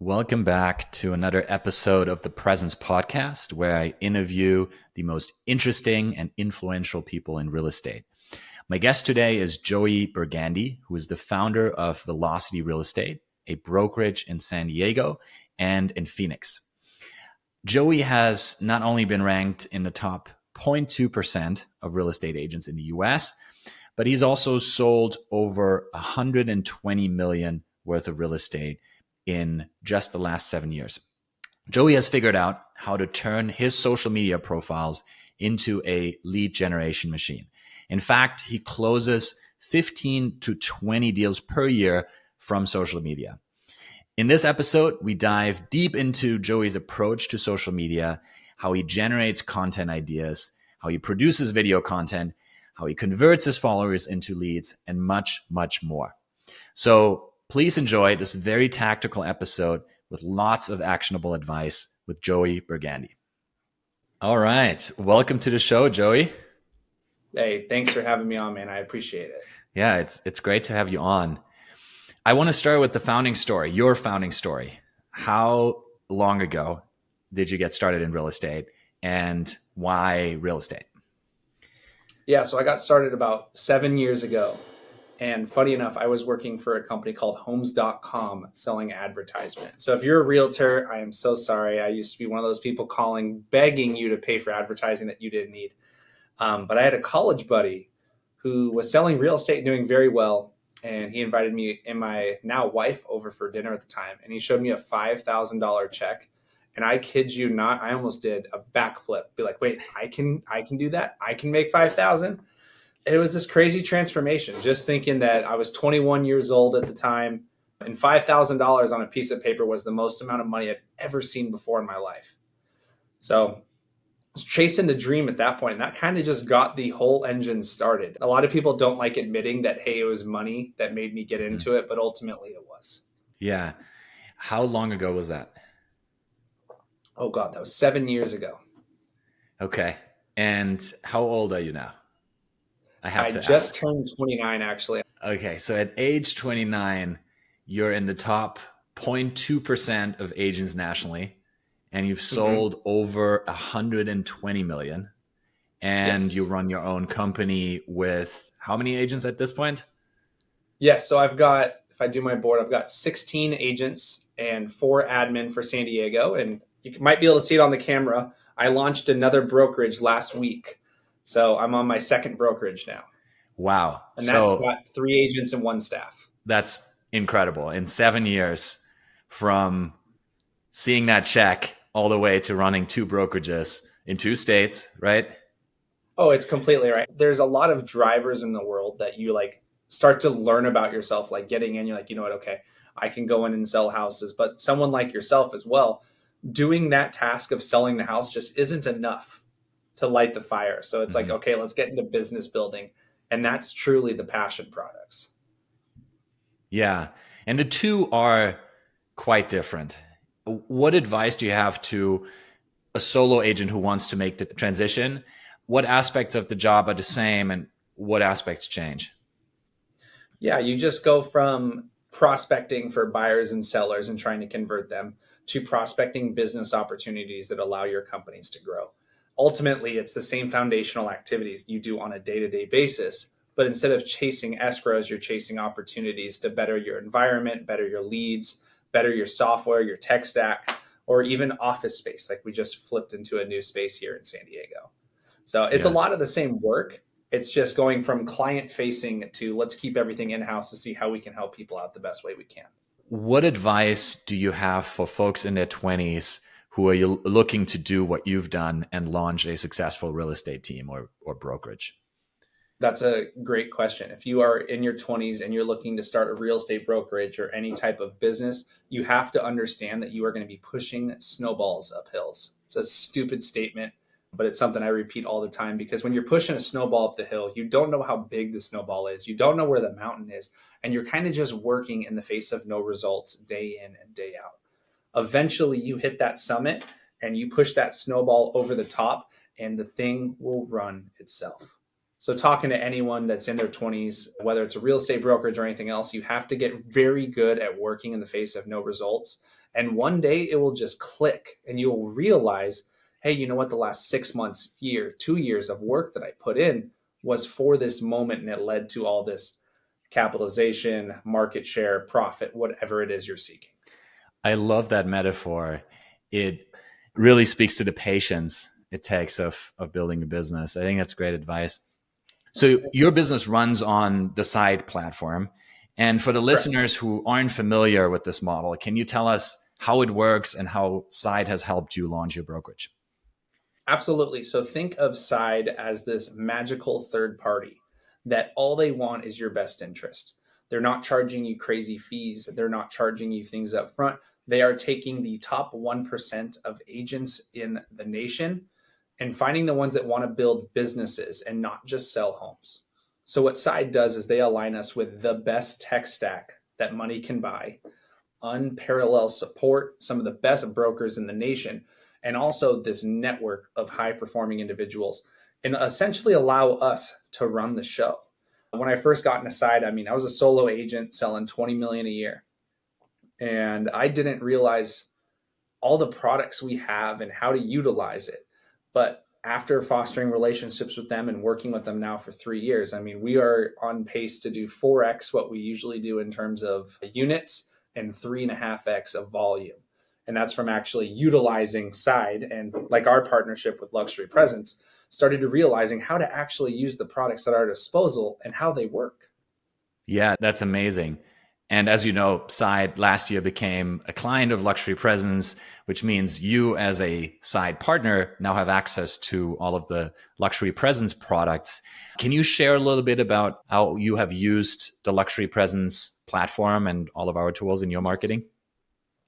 Welcome back to another episode of the Presence Podcast, where I interview the most interesting and influential people in real estate. My guest today is Joey Burgandy, who is the founder of Velocity Real Estate, a brokerage in San Diego and in Phoenix. Joey has not only been ranked in the top 0.2% of real estate agents in the US, but he's also sold over 120 million worth of real estate in just the last 7 years. Joey has figured out how to turn his social media profiles into a lead generation machine. In fact, he closes 15 to 20 deals per year from social media. In this episode, we dive deep into Joey's approach to social media, how he generates content ideas, how he produces video content, how he converts his followers into leads, and much, much more. So please enjoy this very tactical episode with lots of actionable advice with Joey Burgandy. All right. Welcome to the show, Joey. Hey, thanks for having me on, man. I appreciate it. Yeah, it's great to have you on. I want to start with the founding story, your founding story. How long ago did you get started in real estate and why real estate? Yeah, so I got started about 7 years ago. And funny enough, I was working for a company called Homes.com selling advertisement. So if you're a realtor, I am so sorry. I used to be one of those people calling, begging you to pay for advertising that you didn't need. But I had a college buddy who was selling real estate and doing very well. And he invited me and my now wife over for dinner at the time. And he showed me a $5,000 check. And I kid you not, I almost did a backflip. Be like, wait, I can do that. I can make 5,000. It was this crazy transformation, just thinking that I was 21 years old at the time and $5,000 on a piece of paper was the most amount of money I'd ever seen before in my life. So I was chasing the dream at that point, and that kind of just got the whole engine started. A lot of people don't like admitting that, hey, it was money that made me get into it, but ultimately it was. Yeah. How long ago was that? Oh God, that was 7 years ago. Okay. And how old are you now? I just turned 29, actually. Okay, so at age 29, you're in the top 0.2% of agents nationally, and you've sold over 120 million, and Yes. you run your own company with how many agents at this point? Yes, so I've got, if I do my board, I've got 16 agents and 4 admin for San Diego, and you might be able to see it on the camera. I launched another brokerage last week. So I'm on my second brokerage now. Wow. And that's got 3 agents and 1 staff. That's incredible. In 7 years, from seeing that check all the way to running 2 brokerages in 2 states, right? Oh, it's completely right. There's a lot of drivers in the world that you like start to learn about yourself, like getting in, you're like, you know what, okay, I can go in and sell houses. But someone like yourself as well, doing that task of selling the house just isn't enough to light the fire. So it's like, okay, let's get into business building. And that's truly the passion products. Yeah. And the two are quite different. What advice do you have to a solo agent who wants to make the transition? What aspects of the job are the same and what aspects change? Yeah, you just go from prospecting for buyers and sellers and trying to convert them to prospecting business opportunities that allow your companies to grow. Ultimately, it's the same foundational activities you do on a day-to-day basis, but instead of chasing escrows, you're chasing opportunities to better your environment, better your leads, better your software, your tech stack, or even office space. Like we just flipped into a new space here in San Diego. So it's a lot of the same work. It's just going from client facing to let's keep everything in-house to see how we can help people out the best way we can. What advice do you have for folks in their 20s who are looking to do what you've done and launch a successful real estate team or brokerage? That's a great question. If you are in your 20s and you're looking to start a real estate brokerage or any type of business, you have to understand that you are going to be pushing snowballs up hills. It's a stupid statement, but it's something I repeat all the time because when you're pushing a snowball up the hill, you don't know how big the snowball is. You don't know where the mountain is. And you're kind of just working in the face of no results day in and day out. Eventually you hit that summit and you push that snowball over the top and the thing will run itself. So talking to anyone that's in their 20s, whether it's a real estate brokerage or anything else, you have to get very good at working in the face of no results And one day it will just click and you'll realize, hey, you know what? The last 6 months, year, 2 years of work that I put in was for this moment, and it led to all this capitalization, market share, profit, whatever it is you're seeking. I love that metaphor. It really speaks to the patience it takes of building a business. I think that's great advice. So your business runs on the Side platform. And for the listeners who aren't familiar with this model, can you tell us how it works and how Side has helped you launch your brokerage? Absolutely. So think of Side as this magical third party that all they want is your best interest. They're not charging you crazy fees. They're not charging you things up front. They are taking the top 1% of agents in the nation and finding the ones that want to build businesses and not just sell homes. So what Side does is they align us with the best tech stack that money can buy, unparalleled support, some of the best brokers in the nation, and also this network of high performing individuals, and essentially allow us to run the show. When I first got into Side, I mean, I was a solo agent selling 20 million a year. And I didn't realize all the products we have and how to utilize it. But after fostering relationships with them and working with them now for 3 years, I mean, we are on pace to do 4x what we usually do in terms of units and 3.5x of volume. And that's from actually utilizing Side, and like our partnership with Luxury Presence, started to realizing how to actually use the products at our disposal and how they work. Yeah, that's amazing. And as you know, Side last year became a client of Luxury Presence, which means you as a Side partner now have access to all of the Luxury Presence products. Can you share a little bit about how you have used the Luxury Presence platform and all of our tools in your marketing?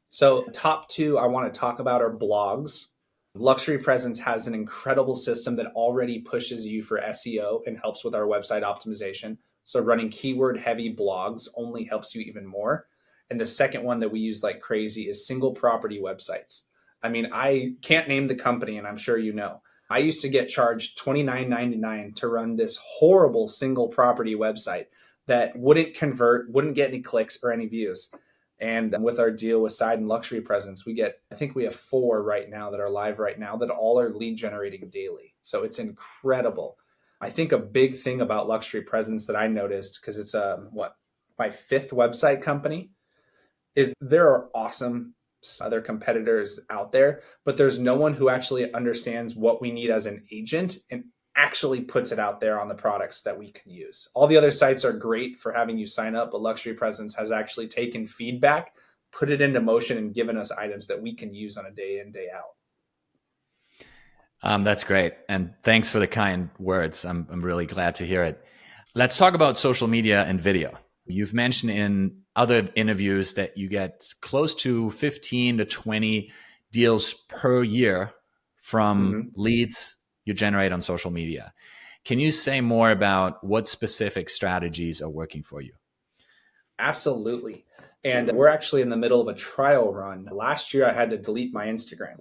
So top two I want to talk about are blogs. Luxury Presence has an incredible system that already pushes you for SEO and helps with our website optimization. So running keyword heavy blogs only helps you even more. And the second one that we use like crazy is single property websites. I mean, I can't name the company, and I'm sure you know. I used to get charged $29.99 to run this horrible single property website that wouldn't convert, wouldn't get any clicks or any views. And with our deal with Side and Luxury Presence, I think we have 4 right now that are live right now that all are lead generating daily. So it's incredible. I think a big thing about Luxury Presence that I noticed, because it's my 5th website company, is there are awesome other competitors out there, but there's no one who actually understands what we need as an agent and actually puts it out there on the products that we can use. All the other sites are great for having you sign up, but Luxury Presence has actually taken feedback, put it into motion, and given us items that we can use on a day in, day out. That's great. And thanks for the kind words. I'm really glad to hear it. Let's talk about social media and video. You've mentioned in other interviews that you get close to 15 to 20 deals per year from leads you generate on social media. Can you say more about what specific strategies are working for you? Absolutely. And we're actually in the middle of a trial run. Last year, I had to delete my Instagram.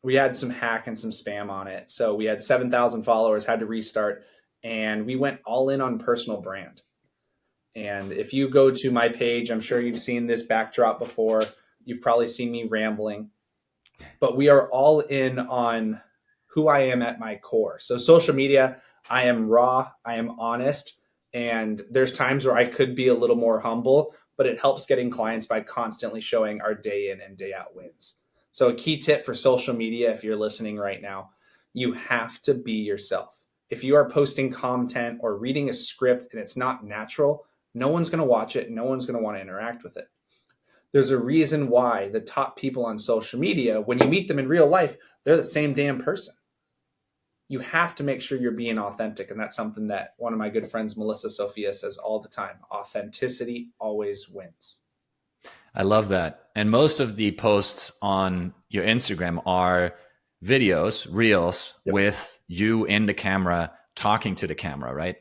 We had some hack and some spam on it. So we had 7,000 followers, had to restart, and we went all in on personal brand. And if you go to my page, I'm sure you've seen this backdrop before. You've probably seen me rambling, but we are all in on who I am at my core. So social media, I am raw, I am honest, and there's times where I could be a little more humble, but it helps getting clients by constantly showing our day in and day out wins. So a key tip for social media, if you're listening right now, you have to be yourself. If you are posting content or reading a script and it's not natural, no one's going to watch it. No one's going to want to interact with it. There's a reason why the top people on social media, when you meet them in real life, they're the same damn person. You have to make sure you're being authentic. And that's something that one of my good friends, Melissa Sophia, says all the time. Authenticity always wins. I love that. And most of the posts on your Instagram are videos, reels, with you in the camera, talking to the camera, right?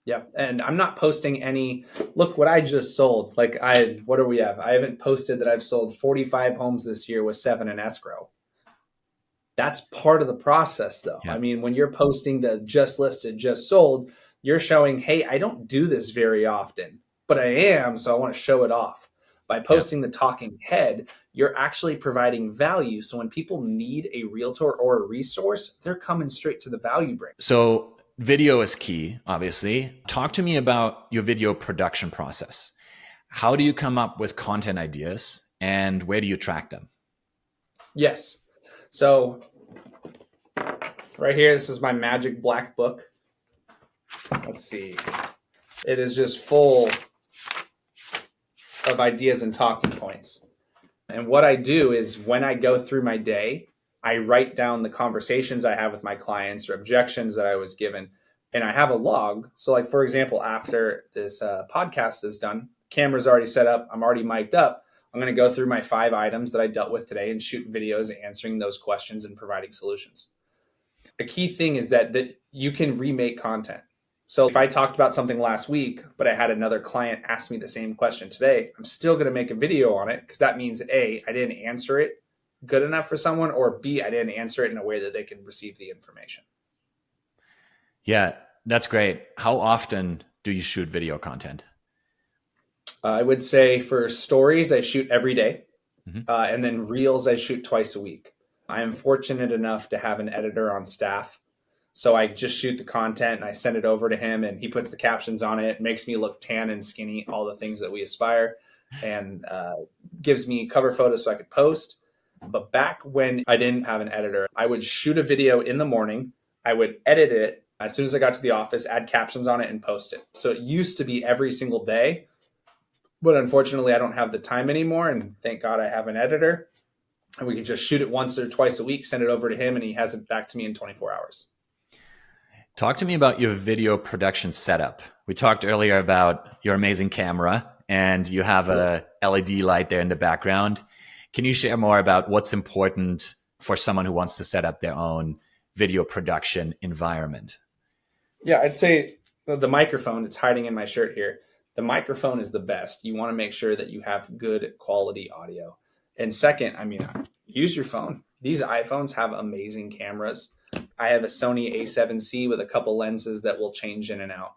Yeah. And I'm not posting any, look what I just sold. What do we have? I haven't posted that I've sold 45 homes this year with 7 in escrow. That's part of the process though. Yeah. I mean, when you're posting the just listed, just sold, you're showing, hey, I don't do this very often, but I am. So I want to show it off. By posting the talking head, you're actually providing value. So when people need a realtor or a resource, they're coming straight to the value bringer. So video is key, obviously. Talk to me about your video production process. How do you come up with content ideas and where do you track them? Yes. So right here, this is my magic black book. Let's see. It is just full of ideas and talking points. And what I do is when I go through my day, I write down the conversations I have with my clients or objections that I was given, and I have a log. So like, for example, after this podcast is done, camera's already set up, I'm already mic'd up. I'm going to go through my 5 items that I dealt with today and shoot videos answering those questions and providing solutions. A key thing is that you can remake content. So if I talked about something last week, but I had another client ask me the same question today, I'm still going to make a video on it because that means A, I didn't answer it good enough for someone, or B, I didn't answer it in a way that they can receive the information. Yeah, that's great. How often do you shoot video content? I would say for stories, I shoot every day. And then reels, I shoot twice a week. I am fortunate enough to have an editor on staff. So I just shoot the content and I send it over to him and he puts the captions on it, makes me look tan and skinny, all the things that we aspire, and gives me cover photos so I could post. But back when I didn't have an editor, I would shoot a video in the morning. I would edit it as soon as I got to the office, add captions on it and post it. So it used to be every single day. But unfortunately, I don't have the time anymore. And thank God I have an editor. And we can just shoot it once or twice a week, send it over to him, and he has it back to me in 24 hours. Talk to me about your video production setup. We talked earlier about your amazing camera, and you have a LED light there in the background. Can you share more about what's important for someone who wants to set up their own video production environment? Yeah, I'd say the microphone, it's hiding in my shirt here. The microphone is the best. You want to make sure that you have good quality audio. And second, use your phone. These iPhones have amazing cameras. I have a Sony A7C with a couple lenses that will change in and out.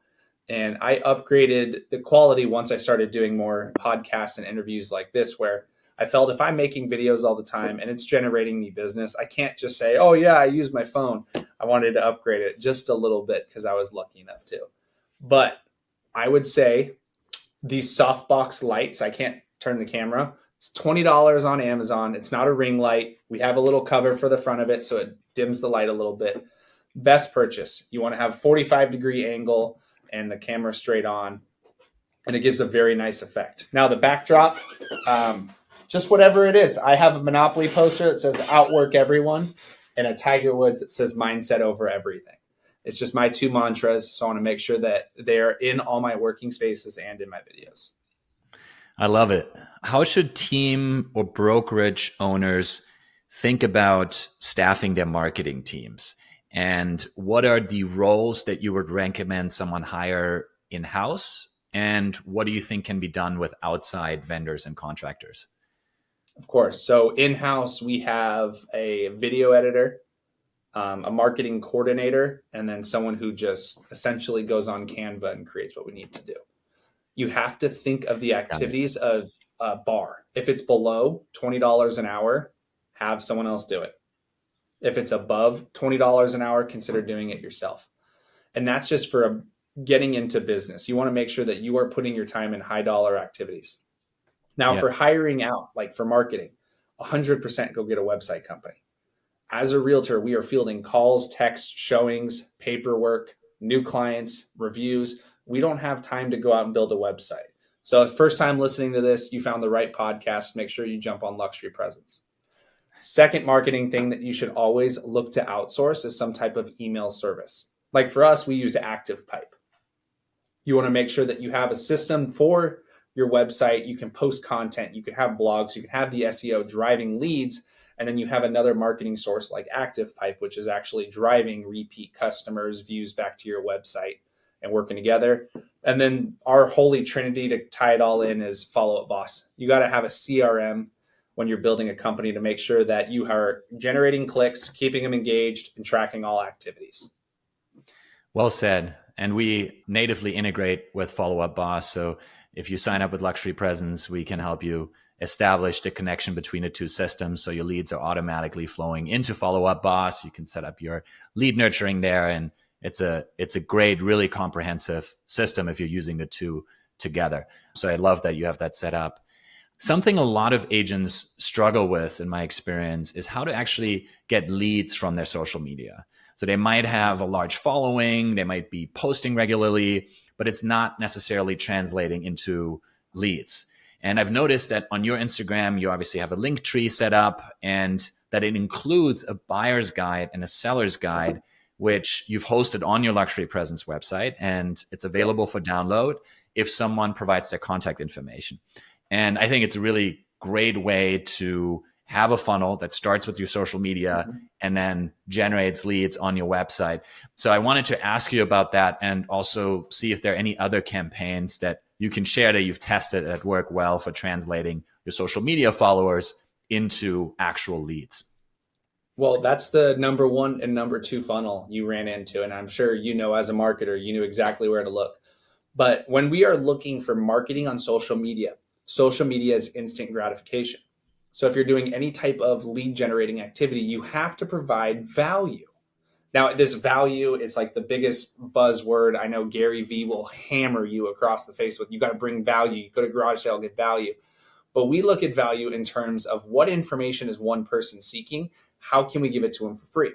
And I upgraded the quality once I started doing more podcasts and interviews like this, where I felt if I'm making videos all the time and it's generating me business, I can't just say, oh yeah, I use my phone. I wanted to upgrade it just a little bit because I was lucky enough to. But I would say these softbox lights, I can't turn the camera. It's $20 on Amazon. It's not a ring light. We have a little cover for the front of it, so it dims the light a little bit. Best purchase. You want to have 45-degree angle and the camera straight on, and it gives a very nice effect. Now the backdrop, just whatever it is. I have a Monopoly poster that says outwork everyone and a Tiger Woods that says mindset over everything. It's just my 2 mantras. So I want to make sure that they're in all my working spaces and in my videos. I love it. How should team or brokerage owners think about staffing their marketing teams? And what are the roles that you would recommend someone hire in-house? And what do you think can be done with outside vendors and contractors? Of course. So in-house, we have a video editor, a marketing coordinator, and then someone who just essentially goes on Canva and creates what we need to do. You have to think of the activities of a bar. If it's below $20 an hour, have someone else do it. If it's above $20 an hour, consider doing it yourself. And that's just for getting into business. You want to make sure that you are putting your time in high dollar activities. Now, for hiring out, like for marketing, 100% go get a website company. As a realtor, we are fielding calls, texts, showings, paperwork, new clients, reviews. We don't have time to go out and build a website. So first time listening to this, you found the right podcast. Make sure you jump on Luxury Presence. Second marketing thing that you should always look to outsource is some type of email service. Like for us, we use ActivePipe. You want to make sure that you have a system for your website. You can post content, you can have blogs, you can have the SEO driving leads, and then you have another marketing source like ActivePipe, which is actually driving repeat customers, views back to your website and working together. And then our holy trinity to tie it all in is Follow Up Boss. You got to have a CRM when you're building a company to make sure that you are generating clicks, keeping them engaged, and tracking all activities. Well said. And we natively integrate with Follow Up Boss. So If you sign up with Luxury Presence, we can help you establish the connection between the two systems. So your leads are automatically flowing into Follow Up Boss. You can set up your lead nurturing there. And it's a great, really comprehensive system if you're using the two together. So I love that you have that set up. Something a lot of agents struggle with, in my experience, is how to actually get leads from their social media. So they might have a large following, they might be posting regularly, but it's not necessarily translating into leads. And I've noticed that on your Instagram, you obviously have a link tree set up, and that it includes a buyer's guide and a seller's guide, which you've hosted on your Luxury Presence website, and it's available for download if someone provides their contact information. And I think it's a really great way to have a funnel that starts with your social media and then generates leads on your website. So I wanted to ask you about that, and also see if there are any other campaigns that you can share that you've tested that work well for translating your social media followers into actual leads. Well, that's the number one and number two funnel you ran into. And I'm sure, as a marketer, you knew exactly where to look. But when we are looking for marketing on social media is instant gratification. So if you're doing any type of lead generating activity, you have to provide value. Now, this value is like the biggest buzzword. I know Gary Vee will hammer you across the face with, you got to bring value. You go to garage sale, get value. But we look at value in terms of what information is one person seeking? How can we give it to them for free?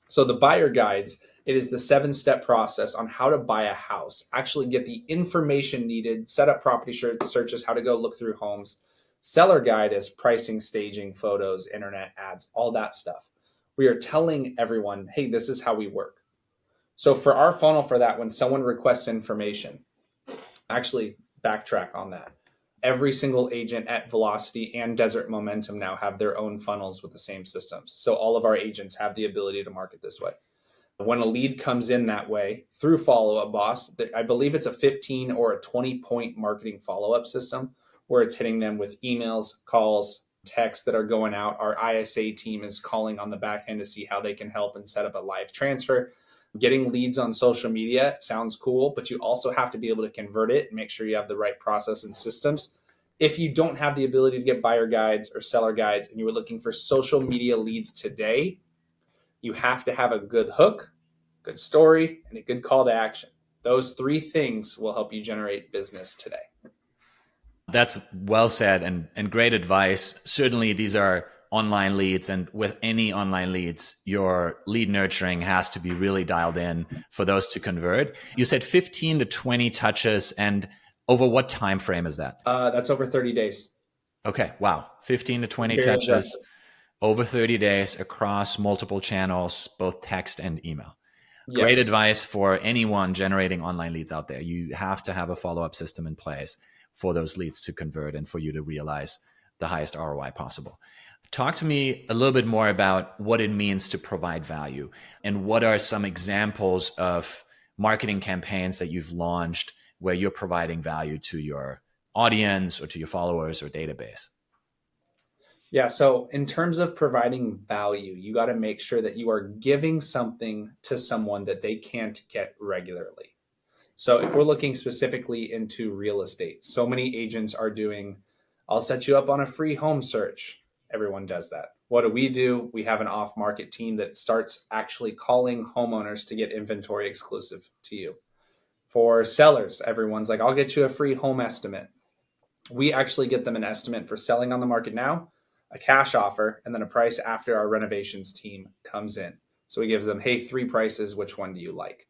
So the buyer guides, it is the 7-step process on how to buy a house, actually get the information needed, set up property searches, how to go look through homes. Seller guide is pricing, staging, photos, internet ads, all that stuff. We are telling everyone, hey, this is how we work. So for our funnel for that, when someone requests information, actually backtrack on that. Every single agent at Velocity and Desert Momentum now have their own funnels with the same systems. So all of our agents have the ability to market this way. When a lead comes in that way through Follow Up Boss, I believe it's a 15 or a 20-point marketing follow-up system where it's hitting them with emails, calls, texts that are going out. Our ISA team is calling on the back end to see how they can help and set up a live transfer. Getting leads on social media sounds cool, but you also have to be able to convert it and make sure you have the right process and systems. If you don't have the ability to get buyer guides or seller guides and you were looking for social media leads today, you have to have a good hook, good story, and a good call to action. Those 3 things will help you generate business today. That's well said and great advice. Certainly, these are online leads, and with any online leads, your lead nurturing has to be really dialed in for those to convert. You said 15 to 20 touches, and over what time frame is that? That's over 30 days. Okay, wow. 15 to 20 touches over 30 days across multiple channels, both text and email. Yes. Great advice for anyone generating online leads out there. You have to have a follow-up system in place for those leads to convert and for you to realize the highest ROI possible. Talk to me a little bit more about what it means to provide value, and what are some examples of marketing campaigns that you've launched where you're providing value to your audience or to your followers or database. Yeah, so in terms of providing value, you got to make sure that you are giving something to someone that they can't get regularly. So if we're looking specifically into real estate, so many agents are doing, I'll set you up on a free home search. Everyone does that. What do? We have an off-market team that starts actually calling homeowners to get inventory exclusive to you. For sellers, everyone's like, I'll get you a free home estimate. We actually get them an estimate for selling on the market now, a cash offer, and then a price after our renovations team comes in. So we give them, hey, 3 prices, which one do you like?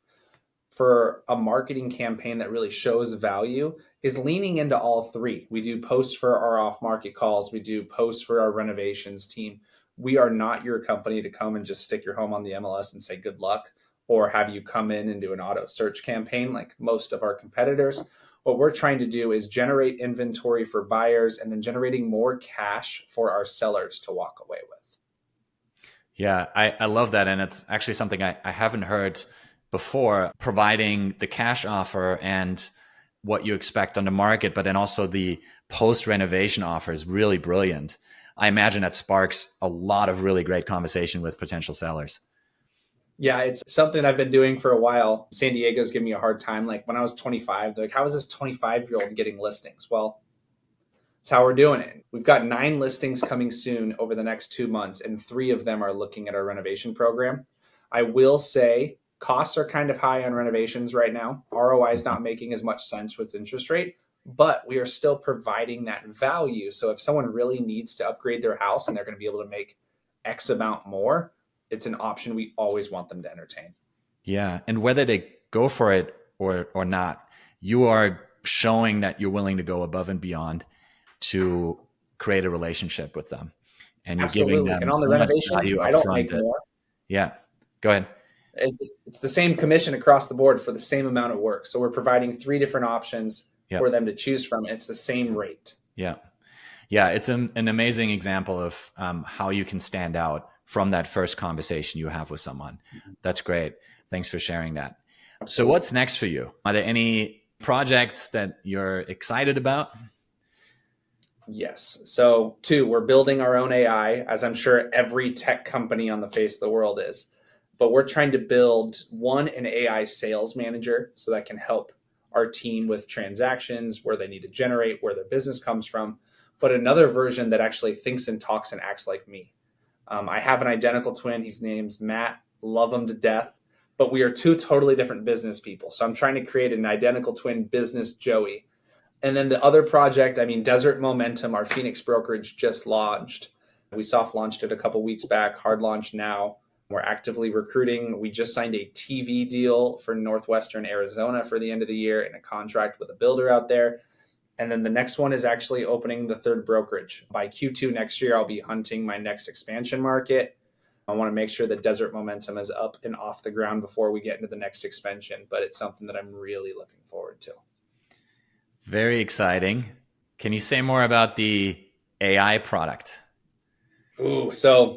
For a marketing campaign that really shows value is leaning into all 3. We do posts for our off-market calls. We do posts for our renovations team. We are not your company to come and just stick your home on the MLS and say good luck, or have you come in and do an auto search campaign like most of our competitors. What we're trying to do is generate inventory for buyers and then generating more cash for our sellers to walk away with. Yeah, I love that. And it's actually something I haven't heard before, providing the cash offer and what you expect on the market, but then also the post-renovation offer is really brilliant. I imagine that sparks a lot of really great conversation with potential sellers. Yeah, it's something I've been doing for a while. San Diego's giving me a hard time. Like when I was 25, they're like, how is this 25-year-old getting listings? Well, it's how we're doing it. We've got 9 listings coming soon over the next 2 months, and 3 of them are looking at our renovation program. I will say costs are kind of high on renovations right now. ROI is not making as much sense with interest rate, but we are still providing that value. So if someone really needs to upgrade their house and they're going to be able to make X amount more, it's an option we always want them to entertain. Yeah. And whether they go for it or not, you are showing that you're willing to go above and beyond to create a relationship with them. And you're giving Absolutely. them And on the so much renovation, value I don't upfront make that, more. yeah, go ahead. It's the same commission across the board for the same amount of work. So we're providing 3 different options Yeah. for them to choose from. And it's the same rate. Yeah. Yeah. It's an amazing example of how you can stand out from that first conversation you have with someone. That's great. Thanks for sharing that. So what's next for you? Are there any projects that you're excited about? Yes. So 2, we're building our own AI, as I'm sure every tech company on the face of the world is. But we're trying to build an AI sales manager so that can help our team with transactions, where they need to generate, where their business comes from. But another version that actually thinks and talks and acts like me. I have an identical twin. His name's Matt. Love him to death. But we are 2 totally different business people. So I'm trying to create an identical twin business Joey. And then the other project, Desert Momentum, our Phoenix brokerage just launched. We soft launched it a couple weeks back, hard launch now. We're actively recruiting. We just signed a TV deal for Northwestern Arizona for the end of the year and a contract with a builder out there. And then the next one is actually opening the 3rd brokerage. By Q2 next year, I'll be hunting my next expansion market. I want to make sure that Desert Momentum is up and off the ground before we get into the next expansion, but it's something that I'm really looking forward to. Very exciting. Can you say more about the AI product? So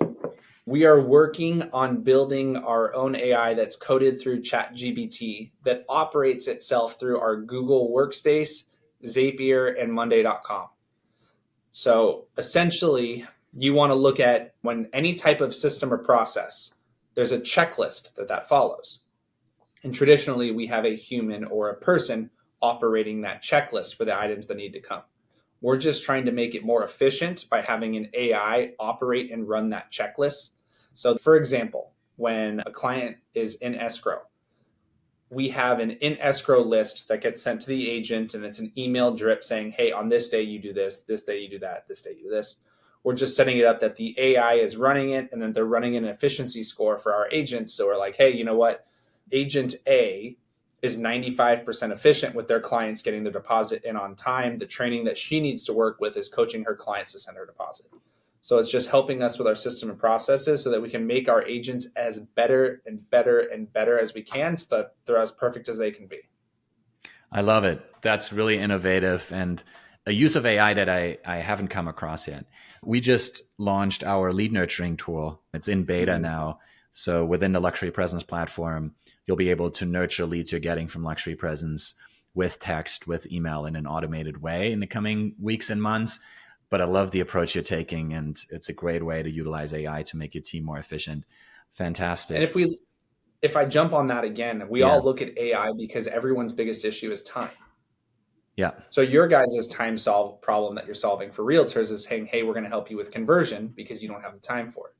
we are working on building our own AI that's coded through ChatGPT that operates itself through our Google Workspace, Zapier, and Monday.com. So essentially, you want to look at when any type of system or process, there's a checklist that follows. And traditionally, we have a human or a person operating that checklist for the items that need to come. We're just trying to make it more efficient by having an AI operate and run that checklist. So for example, when a client is in escrow, we have an in escrow list that gets sent to the agent, and it's an email drip saying, hey, on this day you do this day you do that, this day you do this. We're just setting it up that the AI is running it, and then they're running an efficiency score for our agents. So we're like, hey, you know what? Agent A is 95% efficient with their clients getting their deposit in on time. The training that she needs to work with is coaching her clients to send her deposit. So it's just helping us with our system and processes so that we can make our agents as better and better and better as we can, so that they're as perfect as they can be. I love it. That's really innovative and a use of AI that I haven't come across yet. We just launched our lead nurturing tool. It's in beta now. So within the Luxury Presence platform, you'll be able to nurture leads you're getting from Luxury Presence with text, with email in an automated way in the coming weeks and months. But I love the approach you're taking, and it's a great way to utilize AI to make your team more efficient. Fantastic. And if I jump on that again, we all look at AI because everyone's biggest issue is time. Yeah. So your guys' time problem that you're solving for realtors is saying, hey, we're going to help you with conversion because you don't have the time for it.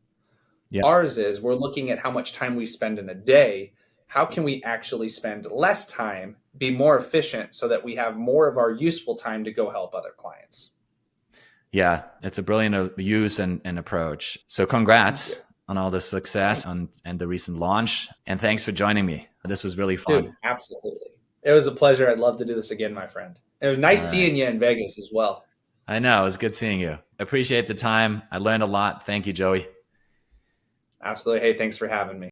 Yeah. Ours is we're looking at how much time we spend in a day. How can we actually spend less time, be more efficient so that we have more of our useful time to go help other clients? Yeah, it's a brilliant use and approach. So congrats on all the success and the recent launch. And thanks for joining me. This was really fun. Dude, absolutely. It was a pleasure. I'd love to do this again, my friend. It was nice seeing you in Vegas as well. I know. It was good seeing you. Appreciate the time. I learned a lot. Thank you, Joey. Absolutely. Hey, thanks for having me.